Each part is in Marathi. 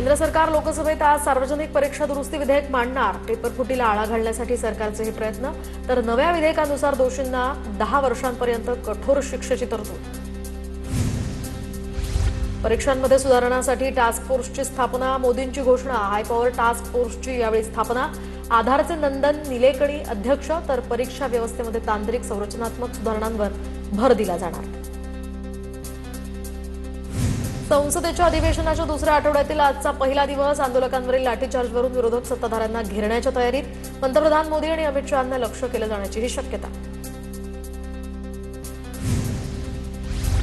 केंद्र सरकार लोकसभेत आज सार्वजनिक परीक्षा दुरुस्ती विधेयक मांडणार। पेपरफुटीला आळा घालण्यासाठी सरकारचे हे प्रयत्न, तर नव्या विधेयकानुसार दोषींना 10 वर्षांपर्यंत कठोर शिक्षेची तरतूद। परीक्षांमध्ये सुधारणांसाठी टास्क फोर्सची स्थापना, मोदींची घोषणा। हायपॉवर टास्क फोर्सची यावेळी स्थापना। आधारचे नंदन निलेकणी अध्यक्ष, तर परीक्षा व्यवस्थेमध्ये तांत्रिक संरचनात्मक सुधारणांवर भर दिला जाणार। संसदेच्या अधिवेशनाच्या दुसऱ्या आठवड्यातील आजचा पहिला दिवस। आंदोलकांवरील लाठीचार्जवरून विरोधक सत्ताधाऱ्यांना घेरण्याच्या तयारीत। पंतप्रधान मोदी आणि अमित शहांना लक्ष्य केलं जाण्याचीही शक्यता।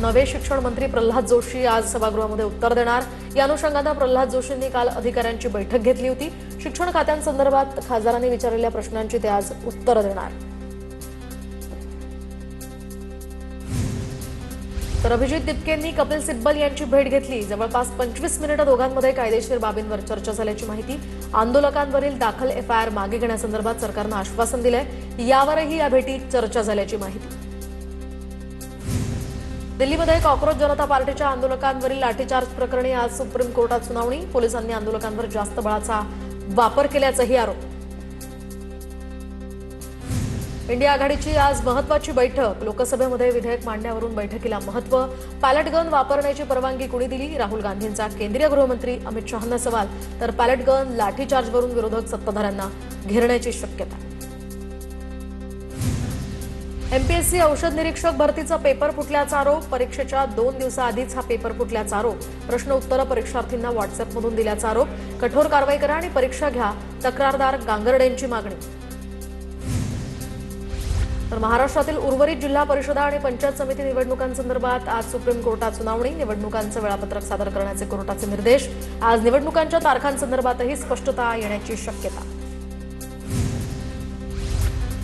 नवे शिक्षण मंत्री प्रल्हाद जोशी आज सभागृहामध्ये उत्तर देणार। या अनुषंगाने प्रल्हाद जोशींनी काल अधिकाऱ्यांची बैठक घेतली होती। शिक्षण खात्यांसंदर्भात खासदारांनी विचारलेल्या प्रश्नांची ते आज उत्तर देणार। तर अभिजित दिपकेंनी कपिल सिब्बल यांची भेट घेतली। जवळपास 25 मिनिटं दोघांमध्ये कायदेशीर बाबींवर चर्चा झाल्याची माहिती। आंदोलकांवरील दाखल एफआयआर मागे घेण्यासंदर्भात सरकारनं आश्वासन दिलंय। यावरही या भेटीत चर्चा झाल्याची माहिती। दिल्लीमध्ये कॉक्रोच जनता पार्टीच्या आंदोलकांवरील लाठीचार्ज प्रकरणी आज सुप्रीम कोर्टात सुनावणी। पोलिसांनी आंदोलकांवर जास्त बळाचा वापर केल्याचाही आरोप। इंडिया आघाडीची आज महत्त्वाची बैठक। लोकसभेमध्ये विधेयक मांडण्यावरून बैठकीला महत्त्व। पॅलेट गन वापरण्याची परवानगी कुणी दिली? राहुल गांधींचा केंद्रीय गृहमंत्री अमित शहांना सवाल। तर पॅलेट गन लाठीचार्जवरून विरोधक सत्ताधाऱ्यांना घेरण्याची शक्यता। एमपीएससी औषध निरीक्षक भरतीचा पेपर फुटल्याचा आरोप। परीक्षेच्या 2 दिवसाआधीच हा पेपर फुटल्याचा आरोप। प्रश्न उत्तरं परीक्षार्थींना व्हॉट्सअपमधून दिल्याचा आरोप। कठोर कारवाई करा आणि परीक्षा घ्या, तक्रारदार गांगर्डेंची मागणी। तर महाराष्ट्रातील उर्वरित जिल्हा परिषदा आणि पंचायत समिती निवडणुकांसंदर्भात आज सुप्रीम कोर्टात सुनावणी। निवडणुकांचं वेळापत्रक सादर करण्याचे कोर्टाचे निर्देश। आज निवडणुकांच्या तारखांसंदर्भातही स्पष्टता येण्याची शक्यता।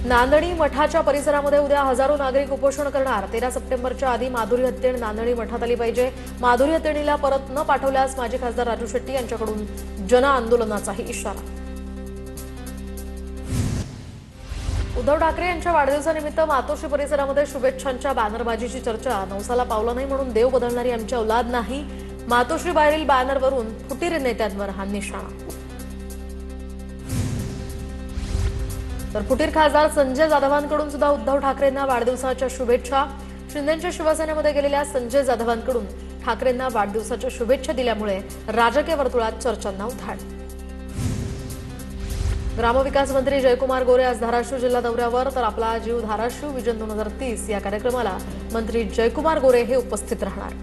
नांदणी मठाच्या परिसरामध्ये उद्या हजारो नागरिक उपोषण करणार। 13 सप्टेंबरच्या आधी माधुरी हत्तेण नांदणी मठात आली पाहिजे। माधुरी हत्तेणीला परत न पाठवल्यास माजी खासदार राजू शेट्टी यांच्याकडून जनआंदोलनाचाही इशारा। उद्धव ठाकरे यांच्या वाढदिवसानिमित्त मातोश्री परिसरामध्ये शुभेच्छांच्या बॅनरबाजीची चर्चा। नवसाला पावलं नाही म्हणून देव बदलणारी आमची औलाद नाही। मातोश्री बाहेरील बॅनरवरून फुटीर नेत्यांवर हा निशाणा। तर फुटीर खासदार संजय जाधवांकडून सुद्धा उद्धव ठाकरेंना वाढदिवसाच्या शुभेच्छा। शिंदेच्या शिवसेनेमध्ये गेलेल्या संजय जाधवांकडून ठाकरेंना वाढदिवसाच्या शुभेच्छा दिल्यामुळे राजकीय वर्तुळात चर्चांना उधाण। ग्रामविकास मंत्री जयकुमार गोरे आज धाराशिव जिल्हा दौऱ्यावर। तर आपला जीव धाराशिव विजन 2030 या कार्यक्रमाला मंत्री जयकुमार गोरे हे उपस्थित राहणार।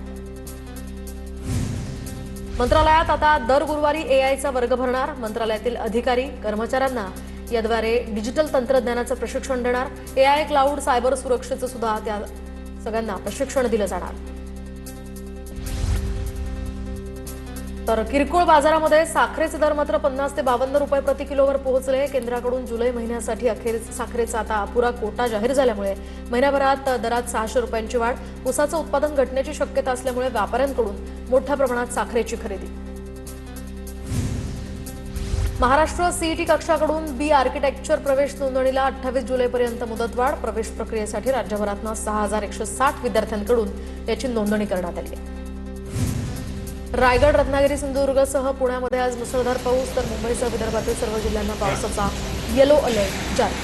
मंत्रालयात आता दर गुरुवारी एआयचा वर्ग भरणार। मंत्रालयातील अधिकारी कर्मचाऱ्यांना याद्वारे डिजिटल तंत्रज्ञानाचं प्रशिक्षण देणार। एआय, क्लाउड, सायबर सुरक्षेचं सुद्धा त्या सगळ्यांना प्रशिक्षण दिलं जाणार। तर किरकोळ बाजारामध्ये साखरेचे दर मात्र 50 ते 52 रुपये प्रति किलोवर पोहोचले। केंद्राकडून जुलै महिन्यासाठी अखेर साखरेचा आता अपुरा कोटा जाहीर झाल्यामुळे महिन्याभरात दरात 600 रुपयांची वाढ। ऊसाचं उत्पादन घटण्याची शक्यता असल्यामुळे व्यापाऱ्यांकडून मोठ्या प्रमाणात साखरेची खरेदी। महाराष्ट्र सीईटी कक्षाकडून बी आर्किटेक्चर प्रवेश नोंदणीला 28 जुलैपर्यंत मुदतवाढ। प्रवेश प्रक्रियेसाठी राज्यभरातून 6160 विद्यार्थ्यांकडून याची नोंदणी करण्यात आली आहे। रायगड, रत्नागिरी, सिंधुदुर्गसह पुण्यामध्ये आज मुसळधार पाऊस। तर मुंबईसह विदर्भातील सर्व जिल्ह्यांना पावसाचा येलो अलर्ट जारी।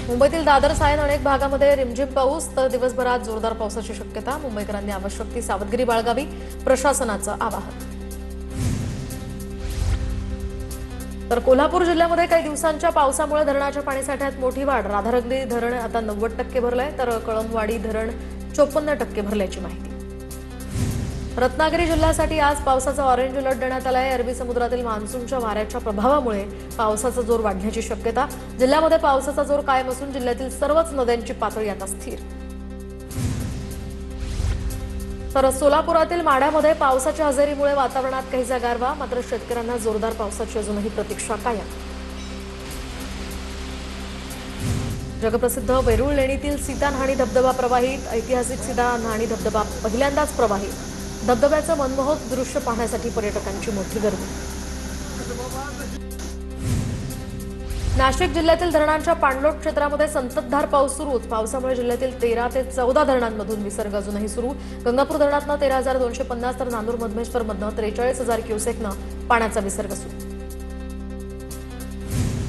मुंबईतील दादर, सायन अनेक भागामध्ये रिमझिम पाऊस। तर दिवसभरात जोरदार पावसाची शक्यता। मुंबईकरांनी आवश्यक ती सावधगिरी बाळगावी, प्रशासनाचं आवाहन। तर कोल्हापूर जिल्ह्यामध्ये काही दिवसांच्या पावसामुळे धरणाच्या पाणीसाठ्यात मोठी वाढ। राधानगरी धरण आता 90% भरलंय, तर कळमवाडी धरण 54% भरल्याची माहिती। रत्नागिरी जिल्ह्यासाठी आज पावसाचा ऑरेंज अलर्ट देण्यात आला आहे। अरबी समुद्रातील मान्सूनच्या वाऱ्याच्या प्रभावामुळे पावसाचा जोर वाढण्याची शक्यता। जिल्ह्यामध्ये पावसाचा जोर कायम असून जिल्ह्यातील सर्वच नद्यांची पातळी आता स्थिर। तर सोलापुरातील माढ्यामध्ये पावसाच्या हजेरीमुळे वातावरणात काहीसा गारवा। मात्र शेतकऱ्यांना जोरदार पावसाची अजूनही प्रतीक्षा कायम। जगप्रसिद्ध वेरूळ लेणीतील सीता न्हाणी धबधबा प्रवाहित। ऐतिहासिक सीता न्हाणी धबधबा पहिल्यांदाच प्रवाहित। धबधब्याचं मनमोहक दृश्य पाहण्यासाठी पर्यटकांची मोठी गर्दी। नाशिक जिल्ह्यातील धरणांच्या पाणलोट क्षेत्रामध्ये संततधार पाऊस सुरूच. पावसामुळे जिल्ह्यातील 13 ते 14 धरणांमधून विसर्ग अजूनही सुरू. गंगापूर धरणातनं 13,250 तर नांदूर मधमेश्वरमधनं 43,000 क्युसेकनं पाण्याचा विसर्ग सुरू.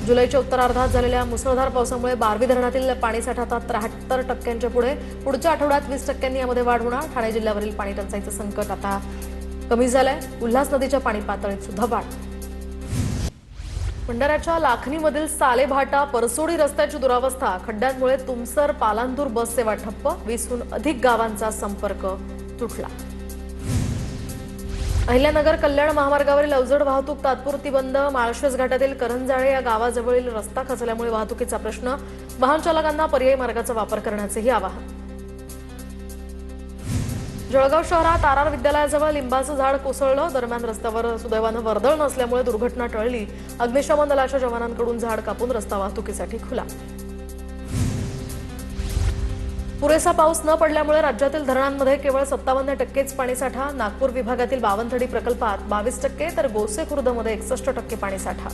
जुलैच्या उत्तरार्धात झालेल्या मुसळधार पावसामुळे बारवी धरणातील पाणीसाठा आता 73% पुढे. पुढच्या आठवड्यात 20% यामध्ये वाढ होणार. ठाणे जिल्ह्यावरील पाणी टंचाईचं संकट आता कमी झालंय. उल्हास नदीच्या पाणी पातळीत सुद्धा वाढ. भंडाऱ्याच्या लाखनीमधील सालेभाटा परसोडी रस्त्याची दुरावस्था. खड्ड्यांमुळे तुमसर पालांदूर बस सेवा ठप्प. 20हून अधिक गावांचा संपर्क तुटला. अहिल्यानगर कल्याण महामार्गावरील अवजड वाहतूक तात्पुरती बंद. माळशेज घाटातील करंजाळे या गावाजवळील रस्ता खचल्यामुळे वाहतुकीचा प्रश्न. वाहन चालकांना पर्यायी मार्गाचा वापर करण्याचेही आवाहन. जळगाव शहरात आर विद्यालयाजवळ लिंबाचं झाड कोसळलं. दरम्यान रस्त्यावर सुदैवानं वर्दळ नसल्यामुळे दुर्घटना टळली. अग्निशमन दलाच्या जवानांकडून झाड कापून रस्ता वाहतुकीसाठी खुला. पुरेसा पाऊस न पडल्यामुळे राज्यातील धरणांमध्ये केवळ 57%च पाणीसाठा. नागपूर विभागातील बावनथडी प्रकल्पात 22% तर गोसे खुर्दमध्ये 61% पाणीसाठा.